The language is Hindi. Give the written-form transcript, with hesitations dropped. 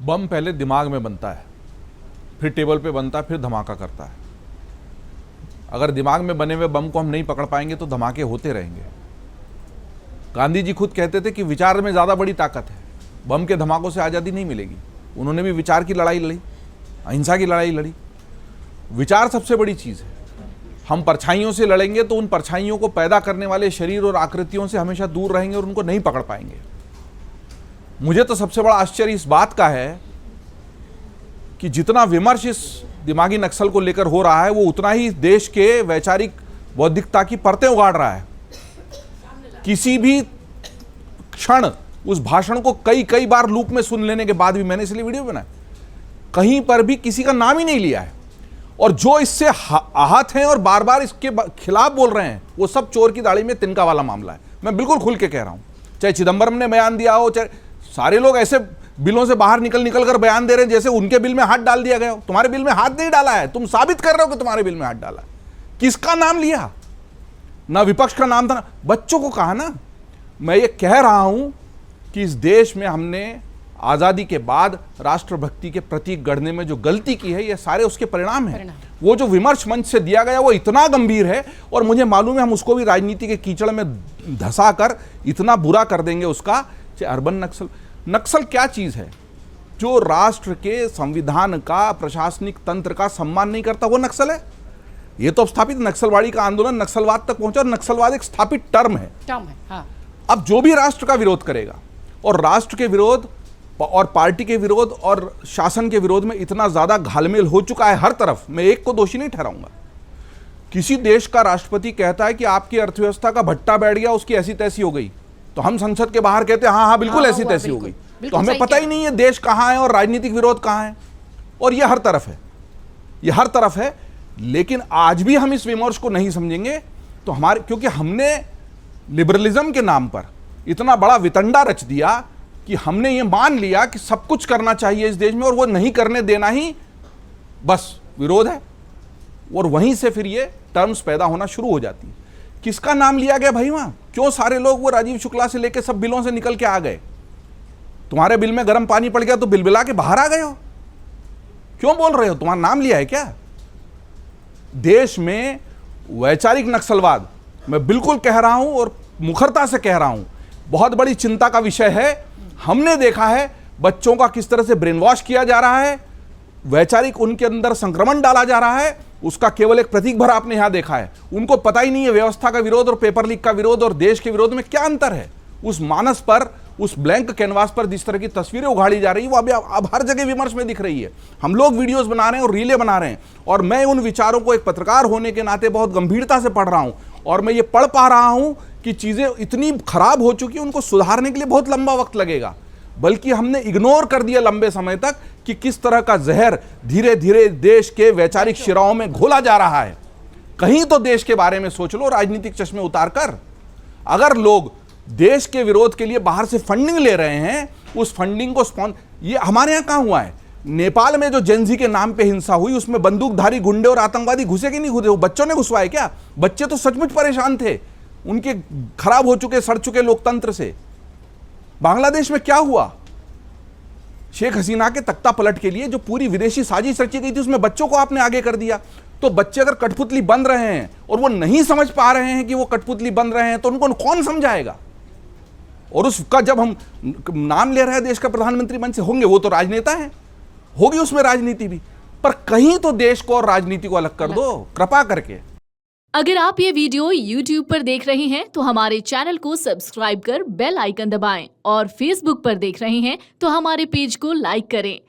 बम पहले दिमाग में बनता है, फिर टेबल पे बनता है, फिर धमाका करता है। अगर दिमाग में बने हुए बम को हम नहीं पकड़ पाएंगे तो धमाके होते रहेंगे। गांधी जी खुद कहते थे कि विचार में ज़्यादा बड़ी ताकत है, बम के धमाकों से आज़ादी नहीं मिलेगी। उन्होंने भी विचार की लड़ाई लड़ी, अहिंसा की लड़ाई लड़ी। विचार सबसे बड़ी चीज़ है। हम परछाइयों से लड़ेंगे तो उन परछाइयों को पैदा करने वाले शरीर और आकृतियों से हमेशा दूर रहेंगे और उनको नहीं पकड़ पाएंगे। मुझे तो सबसे बड़ा आश्चर्य इस बात का है कि जितना विमर्श इस दिमागी नक्सल को लेकर हो रहा है, वो उतना ही देश के वैचारिक बौद्धिकता की परतें उगाड़ रहा है। किसी भी क्षण उस भाषण को कई बार लूप में सुन लेने के बाद भी, मैंने इसलिए वीडियो बनाया, कहीं पर भी किसी का नाम ही नहीं लिया है। और जो इससे आहत हैं और बार बार इसके खिलाफ बोल रहे हैं, वो सब चोर की दाढ़ी में तिनका वाला मामला है। मैं बिल्कुल खुल के कह रहा हूं, चाहे चिदंबरम ने बयान दिया हो, चाहे सारे लोग ऐसे बिलों से बाहर निकल कर बयान दे रहे हैं जैसे उनके बिल में हाथ डाल दिया गया हो। तुम्हारे बिल में हाथ नहीं डाला है, तुम साबित कर रहे हो कि तुम्हारे बिल में हाथ डाला। किसका नाम लिया? ना विपक्ष का नाम था, बच्चों को कहा ना। मैं ये कह रहा हूं कि इस देश में हमने आज़ादी के बाद राष्ट्रभक्ति के प्रतीक गढ़ने में जो गलती की है, ये सारे उसके परिणाम हैं। वो जो विमर्श मंच से दिया गया वो इतना गंभीर है, और मुझे मालूम है हम उसको भी राजनीति के कीचड़ में धंसा कर इतना बुरा कर देंगे उसका। चाहे अर्बन नक्सल क्या चीज़ है? जो राष्ट्र के संविधान का, प्रशासनिक तंत्र का सम्मान नहीं करता, वो नक्सल है। ये तो स्थापित नक्सलवादी का आंदोलन नक्सलवाद तक पहुंचा, और नक्सलवाद एक स्थापित टर्म है। हाँ। अब जो भी राष्ट्र का विरोध करेगा, और राष्ट्र के विरोध और पार्टी के विरोध और शासन के विरोध में इतना ज्यादा घालमेल हो चुका है हर तरफ, मैं एक को दोषी नहीं ठहराऊंगा। किसी देश का राष्ट्रपति कहता है कि आपकी अर्थव्यवस्था का भट्टा बैठ गया, उसकी ऐसी तैसी हो गई, तो हम संसद के बाहर कहते हैं हाँ बिल्कुल ऐसी तैसी हो गई। तो हमें पता ही नहीं है देश कहाँ है और राजनीतिक विरोध कहाँ है। और ये हर तरफ है, ये हर तरफ है। लेकिन आज भी हम इस विमर्श को नहीं समझेंगे तो क्योंकि हमने लिबरलिज्म के नाम पर इतना बड़ा वितंडा रच दिया कि हमने ये मान लिया कि सब कुछ करना चाहिए इस देश में, और वो नहीं करने देना ही बस विरोध है। और वहीं से फिर ये टर्म्स पैदा होना शुरू हो जाती है। किसका नाम लिया गया भाई वहां? क्यों सारे लोग वो राजीव शुक्ला से लेकर सब बिलों से निकल के आ गए? तुम्हारे बिल में गर्म पानी पड़ गया तो बिलबिला के बाहर आ गए हो? क्यों बोल रहे हो? तुम्हारा नाम लिया है क्या? देश में वैचारिक नक्सलवाद, मैं बिल्कुल कह रहा हूं और मुखरता से कह रहा हूं, बहुत बड़ी चिंता का विषय है। हमने देखा है बच्चों का किस तरह से ब्रेन वॉश किया जा रहा है, वैचारिक उनके अंदर संक्रमण डाला जा रहा है। उसका केवल एक प्रतीक भर आपने यहां देखा है। उनको पता ही नहीं है व्यवस्था का विरोध और पेपर लीक का विरोध और देश के विरोध में क्या अंतर है। उस मानस पर, उस ब्लैंक कैनवास पर जिस तरह की तस्वीरें उघाड़ी जा रही है, वो अब हर जगह विमर्श में दिख रही है। हम लोग वीडियोस बना रहे हैं और रीलें बना रहे हैं, और मैं उन विचारों को एक पत्रकार होने के नाते बहुत गंभीरता से पढ़ रहा हूं, और मैं ये पढ़ पा रहा हूं कि चीजें इतनी खराब हो चुकी हैं, उनको सुधारने के लिए बहुत लंबा वक्त लगेगा। बल्कि हमने इग्नोर कर दिया लंबे समय तक कि किस तरह का जहर धीरे धीरे देश के वैचारिक शिराओं में घोला जा रहा है। कहीं तो देश के बारे में सोच लो राजनीतिक चश्मे उतार कर। अगर लोग देश के विरोध के लिए बाहर से फंडिंग ले रहे हैं, उस फंडिंग को ये हमारे यहाँ कहाँ हुआ है? नेपाल में जो जेनजी के नाम पे हिंसा हुई, उसमें बंदूकधारी गुंडे और आतंकवादी घुसे कि नहीं घुसे? वो बच्चों ने घुसवाए क्या? बच्चे तो सचमुच परेशान थे उनके खराब हो चुके, सड़ चुके लोकतंत्र से। बांग्लादेश में क्या हुआ? शेख हसीना के तख्ता पलट के लिए जो पूरी विदेशी साजिश रची गई थी, उसमें बच्चों को आपने आगे कर दिया। तो बच्चे अगर कठपुतली बन रहे हैं और वो नहीं समझ पा रहे हैं कि वो कठपुतली बन रहे हैं, तो उनको कौन समझाएगा? और उसका जब हम नाम ले रहे हैं देश का प्रधानमंत्री मन से, होंगे वो to राजनेता हैं, होगी उसमें राजनीति भी, पर कहीं तो देश को और राजनीति को अलग कर दो कृपा करके। अगर आप ये वीडियो YouTube पर देख रहे हैं तो हमारे चैनल को सब्सक्राइब कर बेल आइकन दबाएं, और Facebook पर देख रहे हैं तो हमारे पेज को लाइक करें।